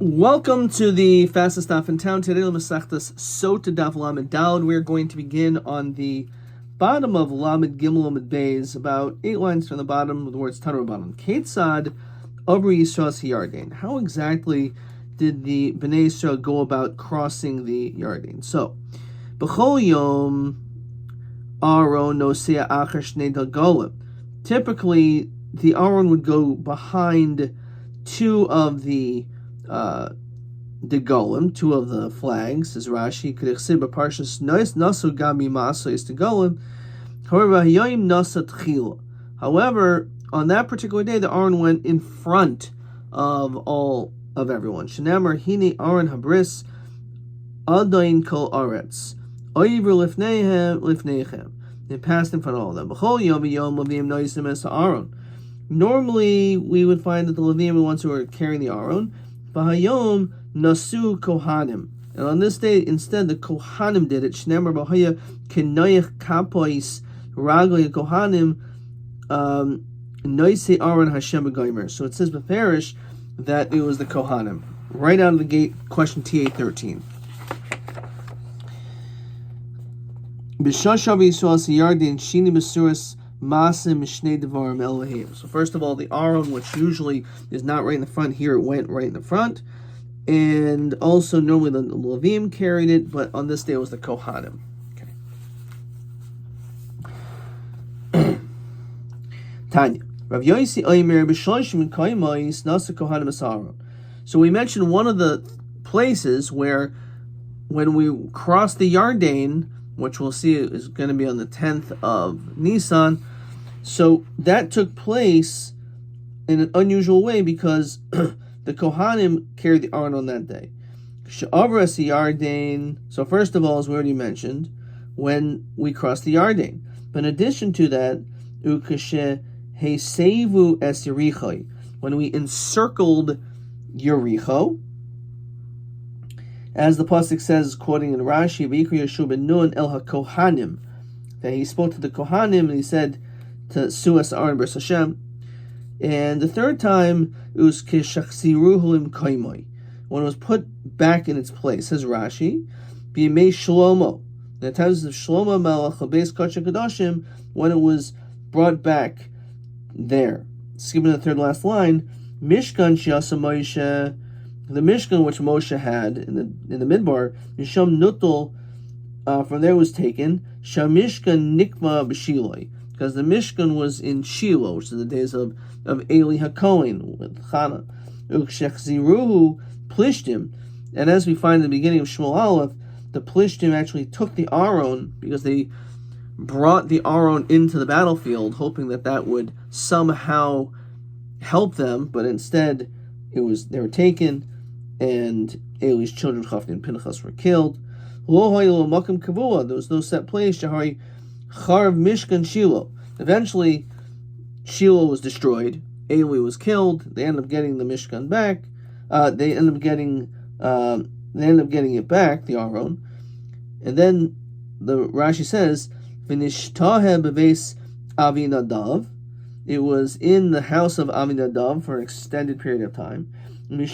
Welcome to the fastest daf in town. Today, Masechtas Sotah daf Lamed Daled. We're going to begin on the bottom of Lamed Gimel Lamed Beis, about 8 lines from the bottom, with the words Tanu Rabbanan. Ketzad Obri Yisrael Yarden. How exactly did the Bnei Yisrael go about crossing the Yarden? So, B'chol Yom Aaron Nosea Acher Shnei Dalgolim. Typically, the Aaron would go behind two of the golem, two of the flags, as Rashi could exhibit a parshas nasu gami ma'asos the golem. However, hayoim nasa tchila. However, on that particular day, the Aaron went in front of everyone. Shenamar hine Aaron habris adain kol aretz oiver lifneihem. It passed in front of all of them. B'chol yom yom levim noisim es Aaron. Normally, we would find that the Levim are the ones who are carrying the Aaron. V'hayom nasu kohanim, and on this day instead the kohanim did it. Shneimar b'haya kenoich kapois ragli kohanim noisei Aaron Hashem b'goymer. So it says b'ferish that it was the kohanim right out of the gate. Question TA 13. B'shashav Yisrael siyardin shini b'suras. So first of all, the Aaron, which usually is not right in the front, here it went right in the front. And also normally the Levim carried it, but on this day it was the Kohanim. Okay. Tanya. Rav Yosi Omer b'shloshim kaimayis nasa Kohanim es Aaron. So we mentioned one of the places where when we cross the Yarden, which we'll see is going to be on the 10th of Nisan. So that took place in an unusual way because the Kohanim carried the Aaron on that day. So first of all, as we already mentioned, when we crossed the Yarden. But in addition to that, when we encircled Yericho, as the pasuk says, quoting in Rashi, "V'yikra Yeshua ben Nun el haKohanim," that he spoke to the Kohanim and he said to Suas Aaron b'S Hashem. And the third time it was kishachziruhu im kaimoi, when it was put back in its place. Says Rashi, b'yemei Shlomo, in the times of Shlomo Melech Beis Kodesh Kodashim, when it was brought back there. Skipping the third last line, Mishkan Shiasa Moshe. The Mishkan which Moshe had in the Midbar, Misham Nutul, from there was taken. Shamishkan Nikma b'Shiloi, because the Mishkan was in Shiloh, which is the days of Eli HaKohen with Chana. Ukshechziruhu Plishtim, and as we find in the beginning of Shmuel Aleph, the Plishtim actually took the Aaron because they brought the Aaron into the battlefield, hoping that would somehow help them, but instead they were taken. And Eli's children, Chafni and Pinchas, were killed. There was no set place. Shahari Charv Mishkan Shiloh. Eventually, Shiloh was destroyed. Eli was killed. They ended up getting the Mishkan back. They ended up getting it back, the Aaron. And then the Rashi says, "V'nishtaheh b'veis Avinadav." It was in the house of Avinadav for an extended period of time. And then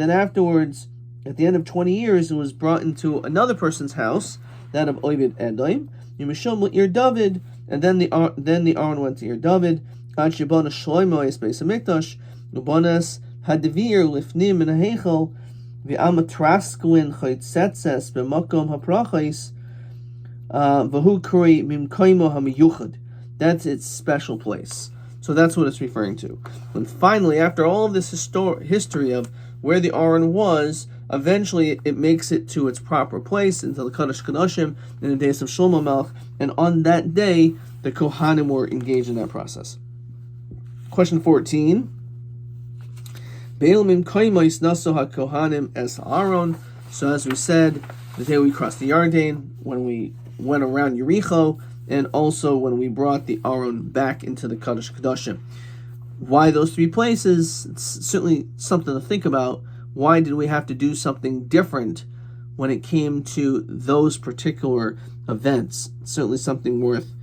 afterwards, at the end of 20 years, it was brought into another person's house, that of Ovid Edom. David, and then the Aaron went to Ir David. Hadivir lifnim in a heichel v'amatraskuin chaytzetzes b'makom haprachais v'hu kuri mimkoimo hamiyuchad. That's its special place. So that's what it's referring to. And finally, after all of this history of where the Aaron was, eventually it makes it to its proper place, into the Kodesh Kodashim, in the days of Shlomo Melech, and on that day, the Kohanim were engaged in that process. Question 14. Be'ilmim koimos naso ha-Kohanim es Aaron. So as we said, the day we crossed the Yarden, when we went around Yericho, and also when we brought the Aaron back into the Kodesh Kodashim. Why those three places? It's certainly something to think about. Why did we have to do something different when it came to those particular events? It's certainly something worth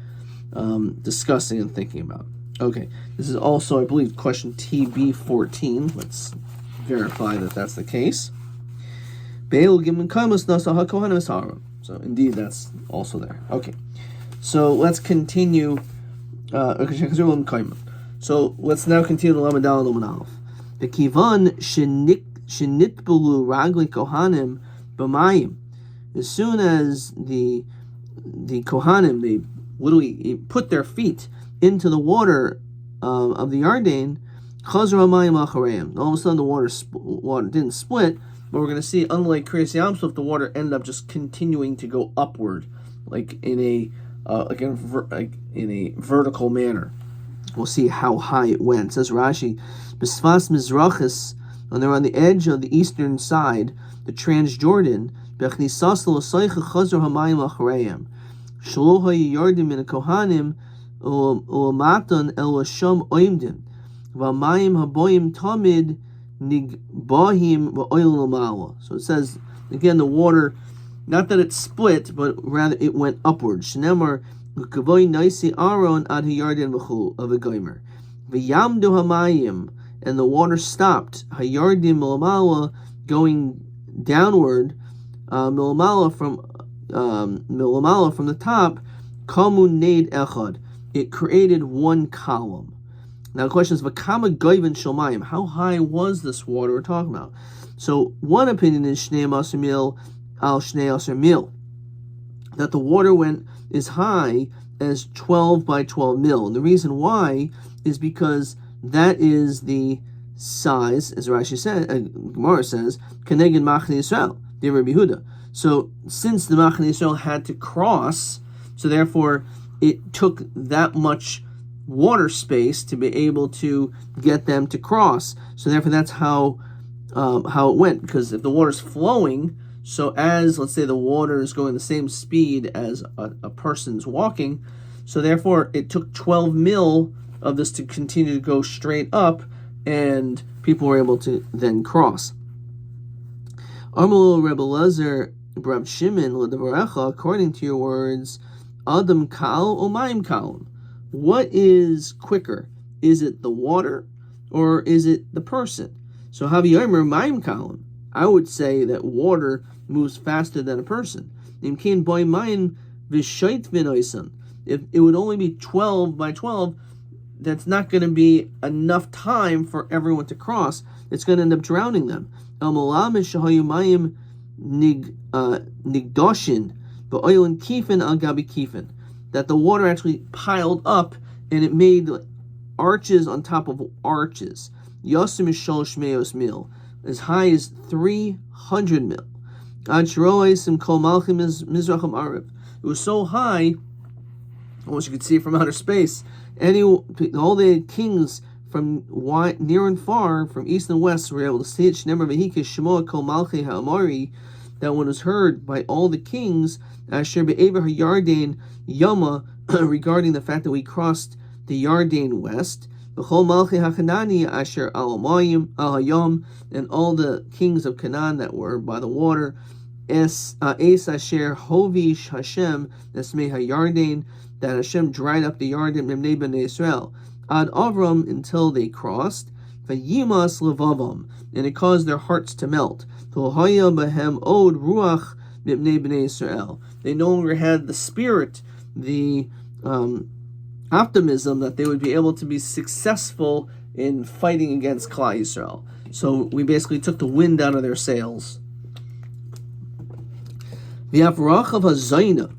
discussing and thinking about. Okay, this is also, I believe, question TB14. Let's verify that that's the case. So indeed, that's also there. Okay, so let's continue. So let's now continue the Lamed Daled Lamed Aleph. The kivan shenitbulu ragli kohanim b'mayim. As soon as the kohanim, they literally put their feet into the water of the Yarden, chazar hamayim achareim. All of a sudden, the water didn't split. But we're going to see, unlike Kriyas Yam Suf, the water ended up just continuing to go upward, like in a vertical manner. We'll see how high it went. It says Rashi, B'sfas Mizrachis, when they're on the edge of the eastern side, the Transjordan, B'chnisas l'saycha chazar hamayim achareim, shelo ha'yardim min kohanim u'amatan el hasham oimdim, v'amayim haboyim tamid. So it says again, the water, not that it split, but rather it went upward. Shnemar naisi aron ad hayarden v'chulu of a gomer v'yamdu hamayim, and the water stopped. Hayardim milamala, going downward, milamala from the top. Kamun neid echad, it created one column. Now the question is, V'kama goyven shomayim, how high was this water we're talking about? So one opinion is Shnei Asar Mil al Shnei Asar Mil, that the water went as high as 12 by 12 mil. And the reason why is because that is the size, as Rashi said, Gemara says, Keneged Machne Yisrael, the Rabbi Yehuda. So since the Machne Yisrael had to cross, so therefore it took that much water space to be able to get them to cross. So therefore that's how it went. Because if the water's flowing, so as, let's say, the water is going the same speed as a person's walking, so therefore it took 12 mil of this to continue to go straight up, and people were able to then cross. Armalo Rebbe Lezer Brab Shimon L'Devarecha, according to your words, Adam Kal or Mayim Kalim. What is quicker? Is it the water or is it the person? So Havi Yomer Mayim Kalim. I would say that water moves faster than a person. If it would only be 12 by 12, that's not going to be enough time for everyone to cross. It's going to end up drowning them. That the water actually piled up and it made arches on top of arches. Yosim Shol Shmeos Mil, as high as 300 mil. It was so high, almost you could see it from outer space. All the kings from near and far, from east and west, were able to see it. That one was heard by all the kings, Asher be'ever Yarden Yama, regarding the fact that we crossed the Yarden west. B'chol Malchi HaChanani Asher al Hayam, and all the kings of Canaan that were by the water. Es Asher Hovish Hashem Esmei HaYarden, that Hashem dried up the Yarden Memnei Bnei Israel. Ad Avram, until they crossed. Vayimas Levavam, and it caused their hearts to melt. V'lohaya Behem Od Ruach Mibnei Bnei Israel. They no longer had the spirit, the optimism that they would be able to be successful in fighting against Klal Yisrael. So we basically took the wind out of their sails. V'yafrachav hazayna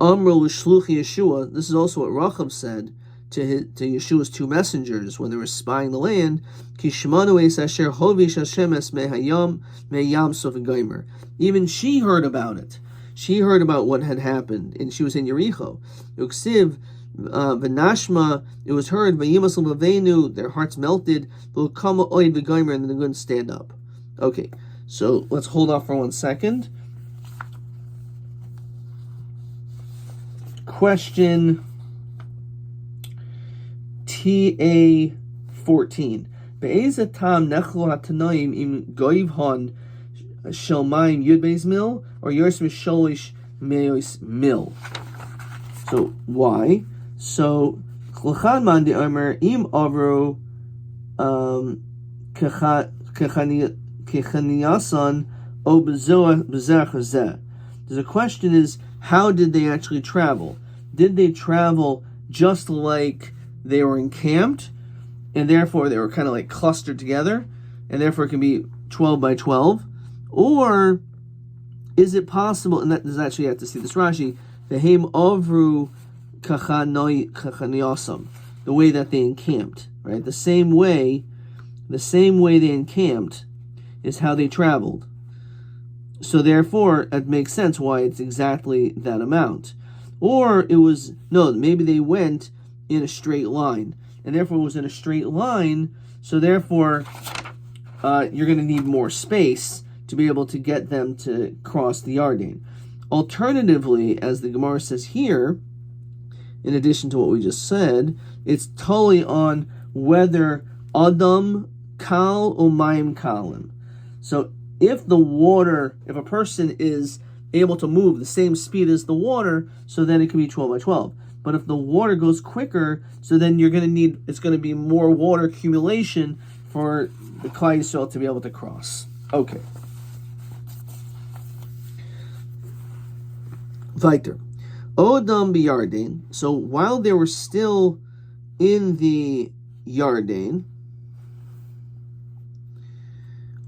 Amru l'shluchi Yeshua. This is also what Rachav said to Yeshua's two messengers when they were spying the land. Kishmanu es asher hovish Hashem es mehayam meyam sof geimer. Even she heard about it. She heard about what had happened, and she was in Yericho. Uksiv v'nashma, it was heard vayimas l'vavenu, their hearts melted. V'kama oid v'geimer, and then they couldn't stand up. Okay, so let's hold off for 1 second. Question TA14. Be'eza tam nechlo hatanoim im goivhon shel mayim yud beis mil or yos misholish meos mil. So why? So L'chan man de Omer im avru kechaniasan o bezoah bezach hazeh. The question is, how did they actually travel? Did they travel just like they were encamped, and therefore they were kind of like clustered together, and therefore it can be 12 by 12? Or is it possible, and that is actually, you have to see this Rashi, Vehem avru kachaniasam, the way that they encamped, right? The same way they encamped is how they traveled. So therefore, it makes sense why it's exactly that amount. Or it was, no, maybe they went in a straight line, and therefore it was in a straight line, so therefore you're going to need more space to be able to get them to cross the Yarden. Alternatively, as the Gemara says here, in addition to what we just said, it's totally on whether Adam Kal or Mayim Kalim. So if a person is able to move the same speed as the water, so then it can be 12 by 12. But if the water goes quicker, so then it's going to be more water accumulation for the Klal Yisrael to be able to cross. Okay. Weiter. Odam b'Yarden. So while they were still in the Yarden,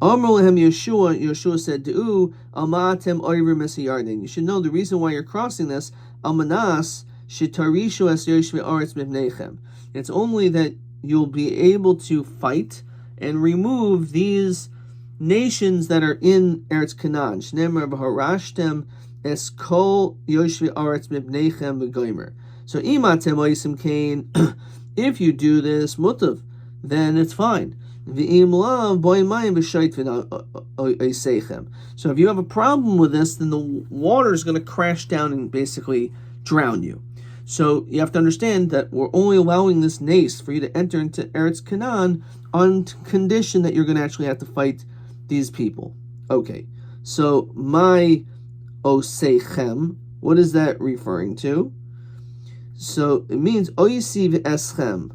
Amr lehem Yeshua said to Almatem oivrim es Yarden. You should know the reason why you're crossing this. Almanas shetarishu es yoshvei aretz mivnechem. It's only that you'll be able to fight and remove these nations that are in Eretz Canaan. Shneimar b'harashtem es kol yoshvei aretz mivnechem v'gomer. So imatem oisim kain. If you do this mutav, then it's fine. So if you have a problem with this, then the water is going to crash down and basically drown you. So you have to understand that we're only allowing this nace for you to enter into Eretz Canaan on condition that you're going to actually have to fight these people. Okay, so my oseichem, what is that referring to? So it means oyisiv eschem,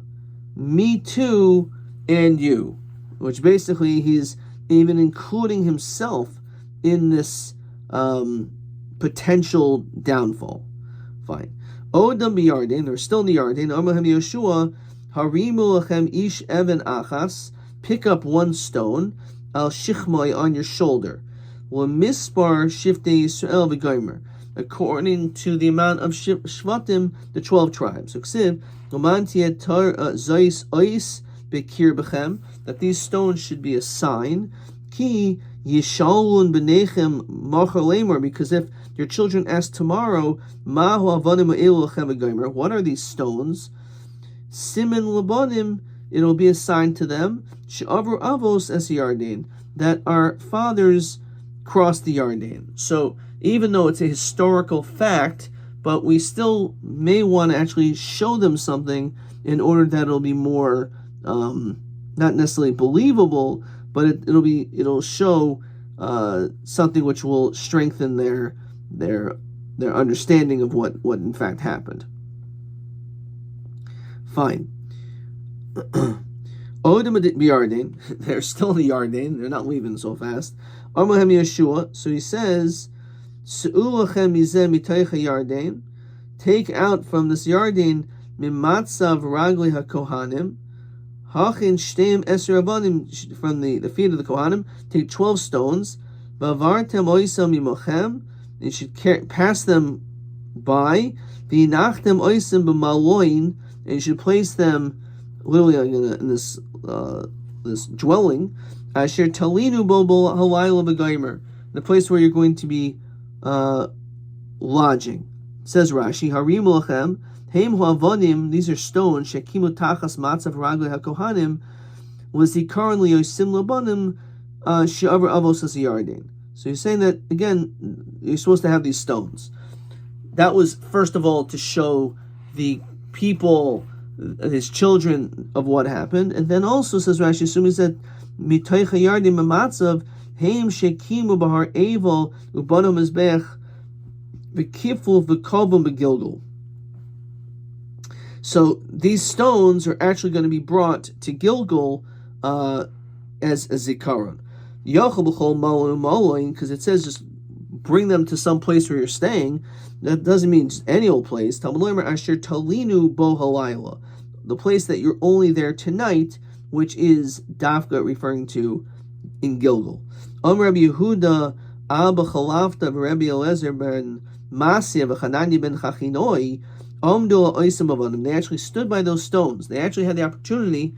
me too and you, which basically he's even including himself in this potential downfall. Fine. Odam b'Yarden, they're still in the Yarden. Amahem Yeshua, harimu lachem ish even achas, pick up one stone, al shichmai, on your shoulder. L'mispar shiftei Yisrael v'gomer, according to the amount of shvatim, the 12 tribes. So ksiv, l'mantiet tar zois ois bekir bechem, that these stones should be a sign. Ki yishalun b'nechem machar lemor, because if your children ask tomorrow, mahu avanim ha'elu lechem v'gomer, what are these stones? Simin labanim, it'll be a sign to them. She'avru avos es Yarden, that our fathers crossed the Yarden. So even though it's a historical fact, but we still may want to actually show them something in order that it'll be more not necessarily believable, but it'll show something which will strengthen their understanding of what in fact happened. Fine. Odem b'Yarden, they're still in the Yarden, they're not leaving so fast. Amahem Yeshua, so he says, Se'ulachem mizeh mitaycha Yarden, take out from this Yarden mimatzav ragli hakohanim, hachin shteim eser avanim, from the feet of the Kohanim, take 12 stones, vavartem oisam mimochem, you should pass them by, v'inachtem oisam b'maloin, and you should place them literally in this dwelling, asher talinu bo halayla b'gaymer, the place where you're going to be lodging. Says Rashi, harimu lachem, heim hu'avonim, these are stones, shekimu tachas matzav ragli hakohanim, l'zikaron liyosim labanim, she'avar avos as Yarden. So he's saying that, again, you're supposed to have these stones. That was, first of all, to show the people, his children, of what happened. And then also, says Rashi, assuming that mitoicha Yarden mamatzav, heim shekimu bahar eval, ubano mizbech, v'kiful v'kovum b'gilgul. So these stones are actually going to be brought to Gilgal as a zikaron. Because it says just bring them to some place where you're staying. That doesn't mean just any old place. The place that you're only there tonight, which is Dafka referring to in Gilgal. Rabbi Yehuda Abba Chalafta Rabbi Eliezer ben Masya v'Chananya ben Chachinoi Omdu Oisim Avanim. They actually stood by those stones. They actually had the opportunity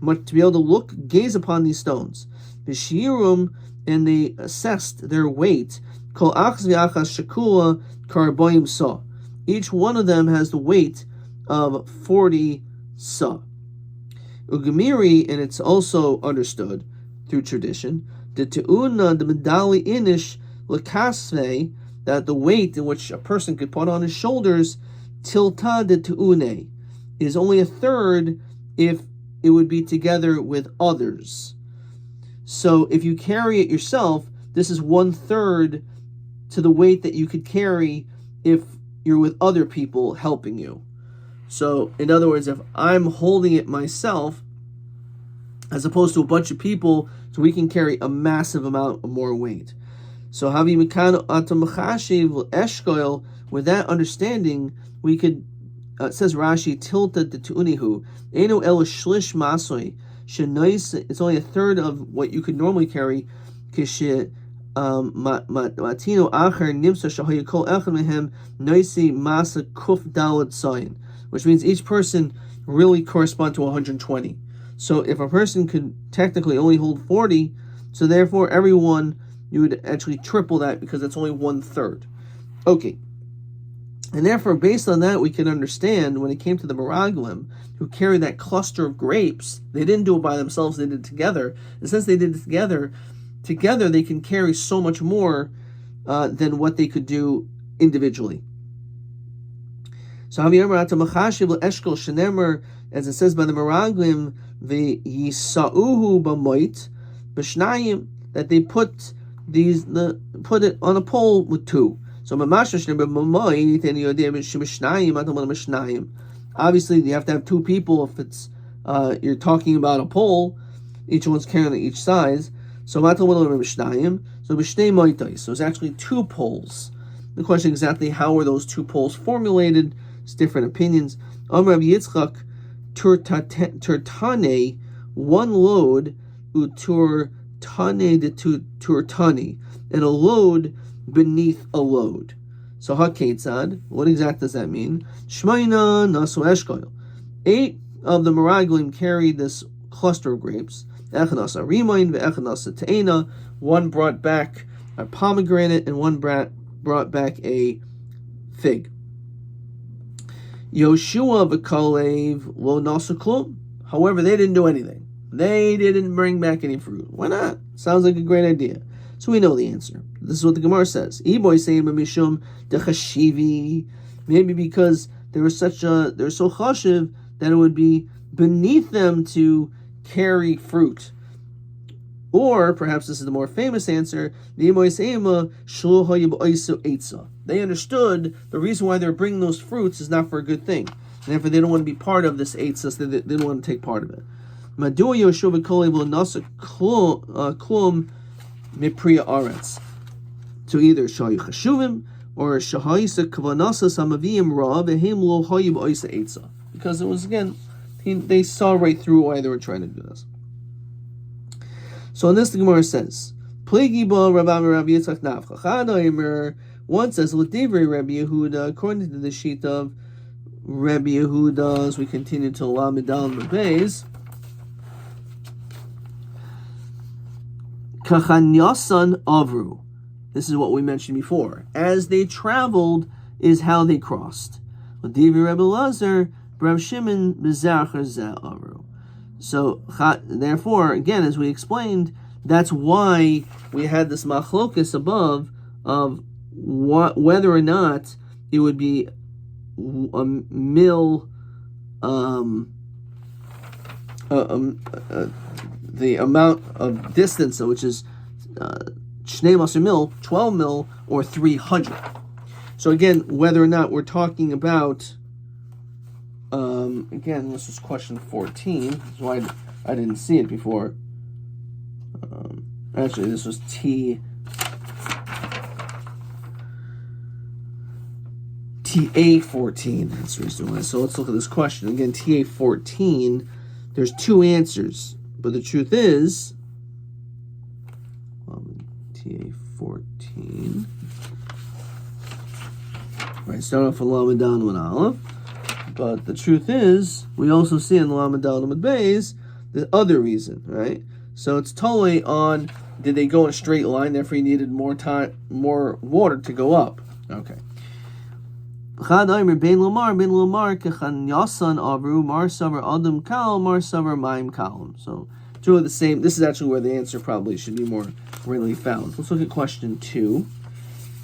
to be able to gaze upon these stones. V'Shiurum, and they assessed their weight. Kol Achaz v'Achaz Shekula Karboim Sa. Each one of them has the weight of 40 sa. Ugamiri, and it's also understood through tradition, the te'una, the medali inish lekasve, that the weight in which a person could put on his shoulders, tilta de te'une, is only a third if it would be together with others. So if you carry it yourself, this is 1/3 to the weight that you could carry if you're with other people helping you. So, in other words, if I'm holding it myself, as opposed to a bunch of people, so we can carry a massive amount of more weight. So, with that understanding, we could, it says Rashi, tilta de tu'unihu, eno el shlish masoi, it's only a third of what you could normally carry, kishe matino acher nimsa shahoy kol echad mehem noisi masa kuf dalad sayin, which means each person really corresponds to 120. So if a person could technically only hold 40, so therefore everyone, you would actually triple that because it's only 1/3. Okay. And therefore, based on that, we can understand when it came to the Meraglim, who carried that cluster of grapes, they didn't do it by themselves, they did it together. And since they did it together they can carry so much more than what they could do individually. So, as it says by the Meraglim, the Yisauhu b'moit b'shnayim, that they put it on a pole with 2. So, obviously, you have to have 2 people if it's you're talking about a pole, each one's carrying on each size. So, it's actually 2 poles. The question exactly how are those 2 poles formulated? It's different opinions. Rabbi Yitzchak turtane, 1 load, uturtane de turtani, and a load beneath a load. So haketzad, what exactly does that mean? Shmaina nasu eshkoil. 8 of the Meraglim carried this cluster of grapes. Echanasa rimain ve'echanasa te'ena. 1 brought back a pomegranate and 1 brought back a fig. Yoshua v'kalev lo nasu klum. However, they didn't do anything. They didn't bring back any fruit. Why not? Sounds like a great idea. So we know the answer. This is what the Gemara says. Maybe because they're so chashiv that it would be beneath them to carry fruit. Or perhaps this is the more famous answer. They understood the reason why they're bringing those fruits is not for a good thing. And therefore they don't want to be part of this eitzah, so they don't want to take part of it. Mipriya Aretz, to either Shayu Chashuvim or Shahaisa Kavanasa Samavim Ra Behim Lo Hayib Oisa Eitza. Because it was, again, they saw right through why they were trying to do this. So in this, the Gemara says, Plegi Ba Rabbi Yitzchak Nafcha Chadaimer. One says, L'Divrei Rabbi Yehuda, according to the sheet of Rabbi Yehuda, as we continue to Lamidal Beis. Kachanyasan Avru. This is what we mentioned before. As they traveled is how they crossed. L'Divrei Rabbi Lazar, Rav Shimon B'Zachar Zeh Avru. So, therefore, again, as we explained, that's why we had this machlokus above of whether or not it would be a mil, the amount of distance, which is Shnei Maser mil, 12 mil, or 300. So again, whether or not we're talking about Again, this was question 14. That's why I didn't see it before. Actually, this was TA14. That's the reason why. So let's look at this question. Again, TA14, there's two answers. But the truth is, TA14. Right, start off with Lamed Daled with Aleph. But the truth is, we also see in Lamed Daled with Beis the other reason, right? So it's totally on, did they go in a straight line, therefore you needed more time, more water to go up. Okay. So two of the same. This is actually where the answer probably should be more readily found. Let's look at question 2.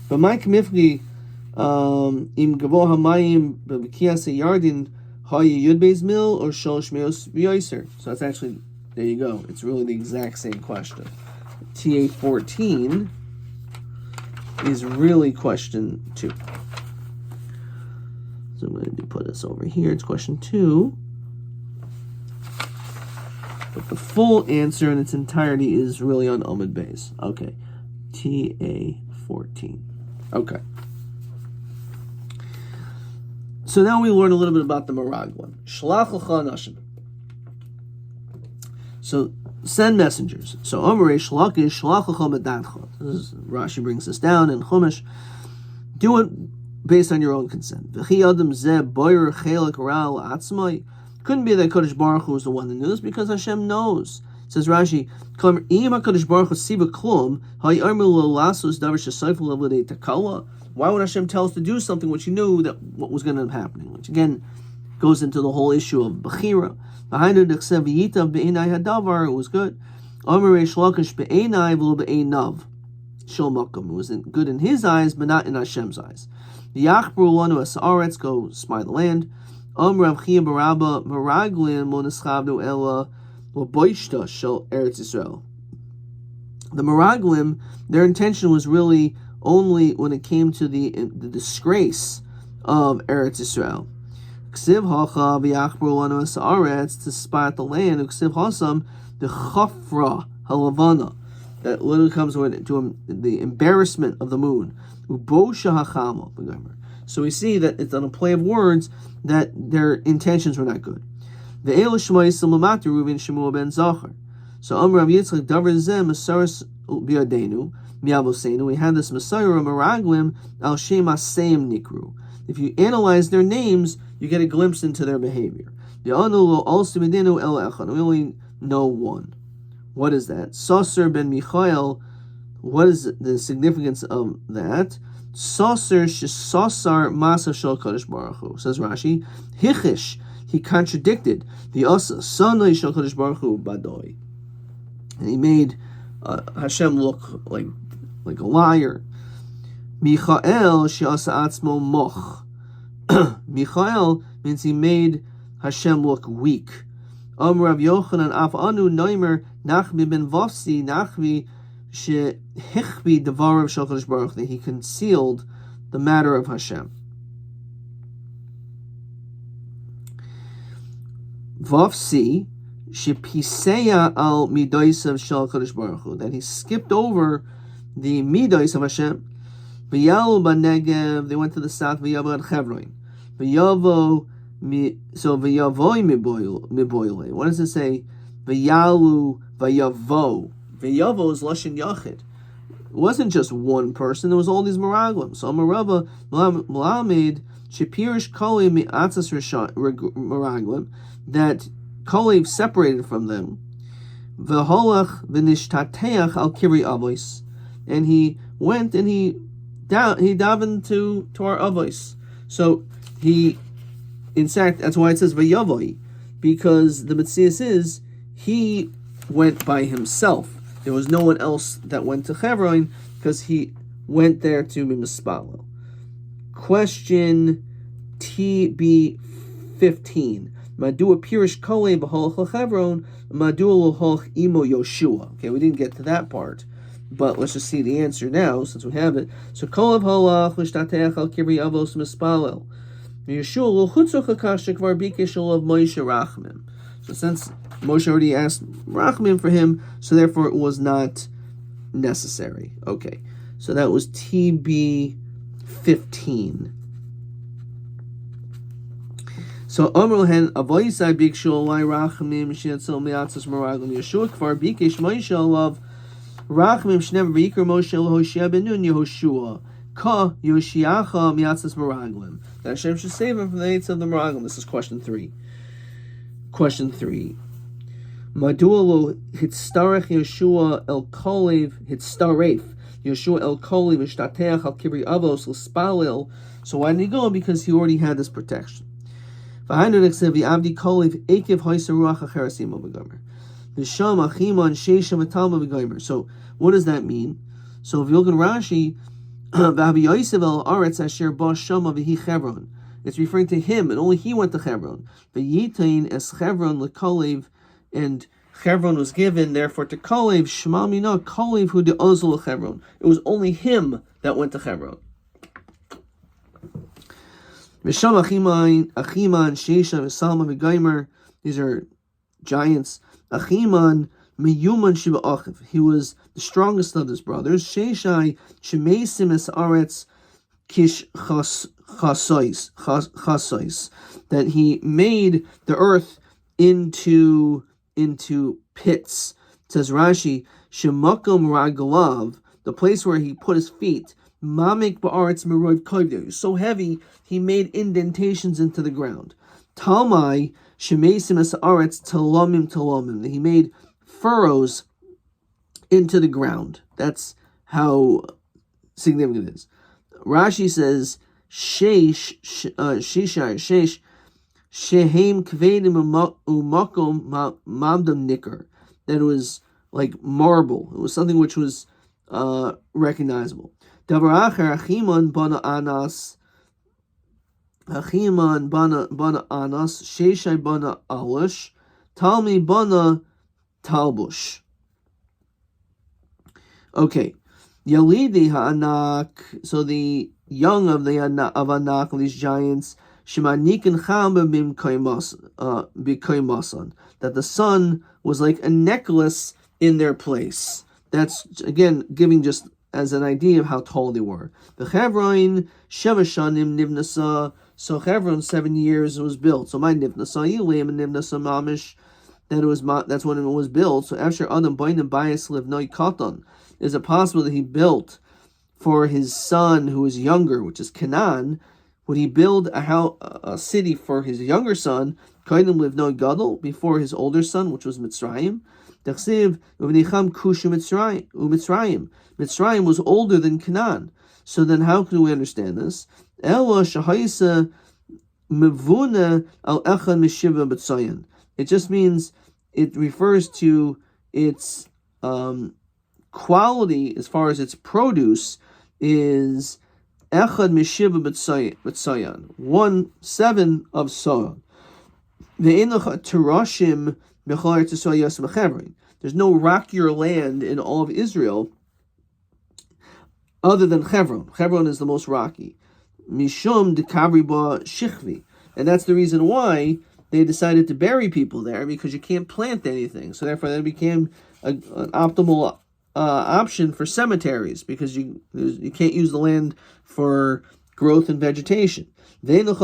But my kamifli im gavo hamayim b'kias yardin hayi yud beis mil or sholosh meos v'yoser. So that's actually, there you go. It's really the exact same question. TA14 is really question 2. So I'm going to put this over here. It's question 2. But the full answer in its entirety is really on Amud Beis. Okay. TA14. Okay. So now we learn a little bit about the Meraglim. Shalach l'cha nashim. So send messengers. So Omerei Shlakish Shalach l'cha medatcha. Rashi brings this down in Chumash. Do it based on your own consent. Couldn't be that Kodesh Baruch Hu is the one that knew this, because Hashem knows. Says Rashi, why would Hashem tell us to do something which He knew that what was going to end up happening? Which again goes into the whole issue of Bechira. Behind it, it was good. It was good in His eyes, but not in Hashem's eyes. Let's go spy the land. The Meraglim, their intention was really only when it came to the disgrace of Eretz Yisrael. To spy out the land. The Chafra Halavana, that literally comes to the embarrassment of the moon. So we see that it's on a play of words that their intentions were not good. So Amr Rav Yitzchak Davar Zeh Masaras Biadenu Miavosenu. We had this Messiah Meraglim Al Shem Asem Nikru. If you analyze their names, you get a glimpse into their behavior. We only know one. What is that? Sosar ben Michael. What is the significance of that? Sosar shesosar masa shel Kadosh Baruch Hu. Says Rashi, Hichish, he contradicted the Asa Sanai shel Kadosh Baruch Hu badoi, and he made Hashem look like a liar. Michael she'asa atzmo moch. Michael means he made Hashem look weak. Rav Yochanan af anu noimer Nachmi ben Vofsi Nachmi shehichbi devarav shel Kadosh Baruch, that he concealed the matter of Hashem. Vofsi shepiseya al midoisav shel Kadosh Baruch Hu, that he skipped over the midos of Hashem. V'yalu b'negev, they went to the south. V'yavo ad Chevron. V'yavo v'yavoi miboyle. What does it say? V'yalu v'yavo. V'yavo is lashon yachid. It wasn't just one person. There was all these meraglim. So Amarava Melamed Shapirish Kalev mi'atzas meraglim, that Kalev separated from them. V'holach v'nishtateach al kiri avos, and he went and he davened to our avos. So he, in fact, that's why it says v'yavoi, because the Metzias is he went by himself. There was no one else that went to Chevron, because he went there to be mispalo. Question TB15. Madua pirish kole b'holach l'Chevron, madua l'holach imo Yoshua. Okay, we didn't get to that part, but let's just see the answer now, since we have it. So kolev holach l'shtateach al kiri avos mispalel. Yeshua l'chutzu chakasha kvar bikesh olav Moshe rachmim. So since Moshe already asked rachmim for him, so therefore it was not necessary. Okay, so that was TB 15. So Amr Lehen Avoisai Bikshu Olai Rachamim Shetzil Miatzos Meraglim Yeshua Kvar Bikesh Moshe Olav Rachamim Shnever V'Yikra Moshe Hoshea Ben Nun Yehoshua Ka Yoshiacha Miatzos Meraglim. That Hashem should save him from the hates of the Meraglim. This is question 3. Question 3. Madulo Hitstarech Yeshua El Kolev Hitstaref Yeshua El Kolev Ishtateach Al Kibri Avos L'Spalil. So why did he go? Because he already had this protection. So what does that mean? So if you look at Rashi, it's referring to him, and only he went to Hebron. And Hebron was given, therefore, to Kalev, Shmamina, Kalev, who de Ozul Hebron. It was only him that went to Hebron. Misham Achiman, Shesha, Salma, Megaimer. These are giants. Achiman, Meyuman Shiba Achiv. He was the strongest of his brothers. Sheshai, Shemesim Es Aretz, Kish Chasois. That he made the earth into pits. It says Rashi, Shemakom Ragalav, the place where he put his feet. Mamik ba'aretz meroiv koivder. So heavy, he made indentations into the ground. Talmai shemesim es aretz talomim. He made furrows into the ground. That's how significant it is. Rashi says sheish shehem kvedim umakom mamdam nikar. That it was like marble. It was something which was recognizable. Davar acher Achiman bana anas, Sheshai bana alush, Talmi bana talbush. Okay, Yalidi ha'anak. So the young of Anak, of these giants, Shemanikin chamba b'koimasan, that the son was like a necklace in their place. That's again giving just as an idea of how tall they were. The Hebron Sheva Shanim Nivnasa. So Hebron 7 years it was built. So my Nivnasa Yilim and Nivnasa Mamish. That's when it was built. So after Adam Bainim Bias Liv Noi Katan, is it possible that he built for his son who is younger, which is Canaan? Would he build a city for his younger son, Kainim Liv Noi Gadol, before his older son, which was Mitzrayim? Mitzrayim was older than Canaan. So then how can we understand this? It just means it refers to its quality as far as its produce is echad mishiva b'tzayan, 1/7 of soil. There's no rockier land in all of Israel other than Hebron. Hebron is the most rocky. Mishum de Kavriba Shichvi. And that's the reason why they decided to bury people there, because you can't plant anything. So therefore that became an optimal option for cemeteries, because you can't use the land for growth and vegetation. There was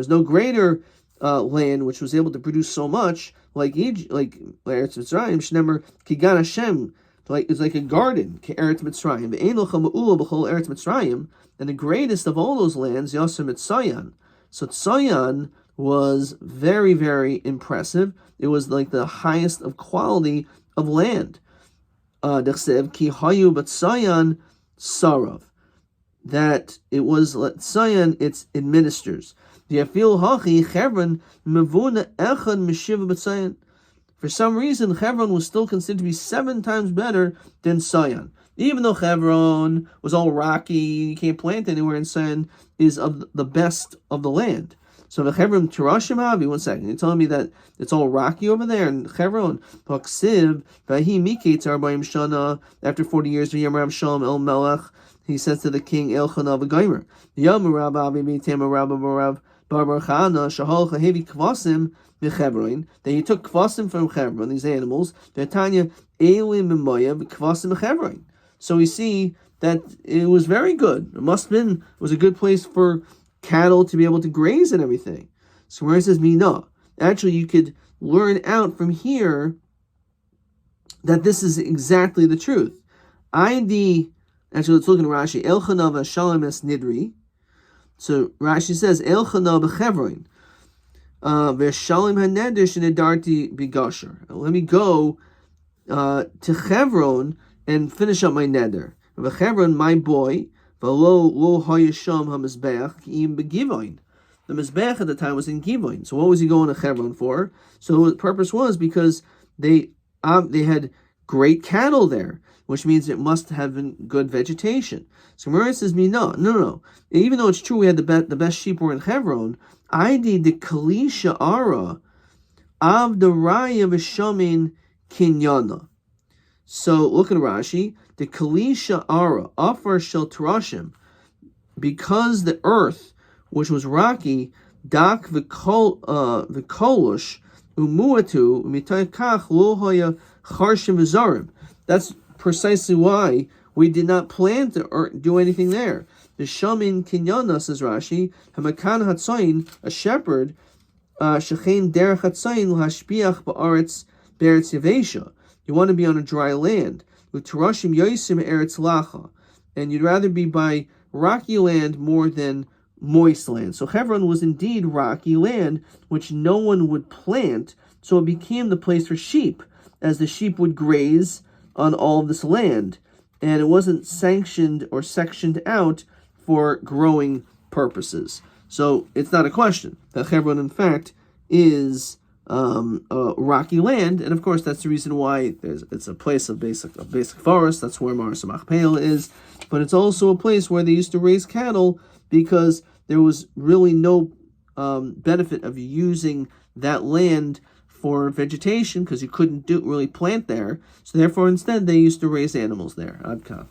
no greater land which was able to produce so much like Eretz Mitzrayim. Shnemer Kigan Hashem, like it's like a garden. Eretz Mitzrayim. Eretz Mitzrayim, and the greatest of all those lands, Yasser Mitzayan. So Tzayan was very, very impressive. It was like the highest of quality of land. Dechsev Ki Hayu Batzayan Sarav. That it was Tzayan, it administers. For some reason, Hebron was still considered to be 7 times better than Sion. Even though Hebron was all rocky, you can't plant anywhere, and Sion is of the best of the land. So the Hebron Tirashim Havi, 1 second, you're telling me that it's all rocky over there in Hebron. After 40 years, V'yam Rav Shalom El Melech he says to the king, Elchana v'Gomer, Yomi Rabbi Avimitema Rabbi Barav Barbar Chana Shahol Chahevi Kvasim Mechevron, that he took Kvasim from Chevron, these animals, V'Tanya Elim Mimoya Kvasim Mechevron. So we see that it was very good. It was a good place for cattle to be able to graze and everything. So where it says Mina, actually you could learn out from here that this is exactly the truth. Actually, let's look at Rashi. Elchana v'Shalom es Nidri. So Rashi says Elchana b'Chevron v'Shalom haneder shenedarti b'Gasher. Let me go to Chevron and finish up my neder. V'Chevron, my boy, v'lo lo hayasham hamizbeach im begivoin. The mizbeach at the time was in Givoin. So what was he going to Chevron for? So the purpose was because they had great cattle there, which means it must have been good vegetation. So Gemara says, no. Even though it's true we had the best sheep were in Hebron, I did the Kalisha Ara of the Raya Vishamin Kinyana. So look at Rashi, the Kalisha Ara, Afar Shel Tarashim, because the earth, which was rocky, Dak Vikolush, Umuatu, Mitaykach Lohoya Charshim Vizarim. That's precisely why we did not plant or do anything there. The Shamin Kinyana, says Rashi, Hamakan Hatzain, a shepherd, Shechain Derech Hatzain, Lahashpiach Ba'aretz Beretz Yavesha. You want to be on a dry land. Utarashim Yoisim Eretz Lacha. And you'd rather be by rocky land more than moist land. So Hebron was indeed rocky land, which no one would plant, so it became the place for sheep, as the sheep would graze on all of this land, and it wasn't sanctioned or sectioned out for growing purposes. So it's not a question that Hebron, in fact, is rocky land, and of course that's the reason why it's a place of basic forest. That's where Maris Machpelah is, but it's also a place where they used to raise cattle because there was really no benefit of using that land for vegetation because you couldn't really plant there. So therefore, instead, they used to raise animals there. Adka.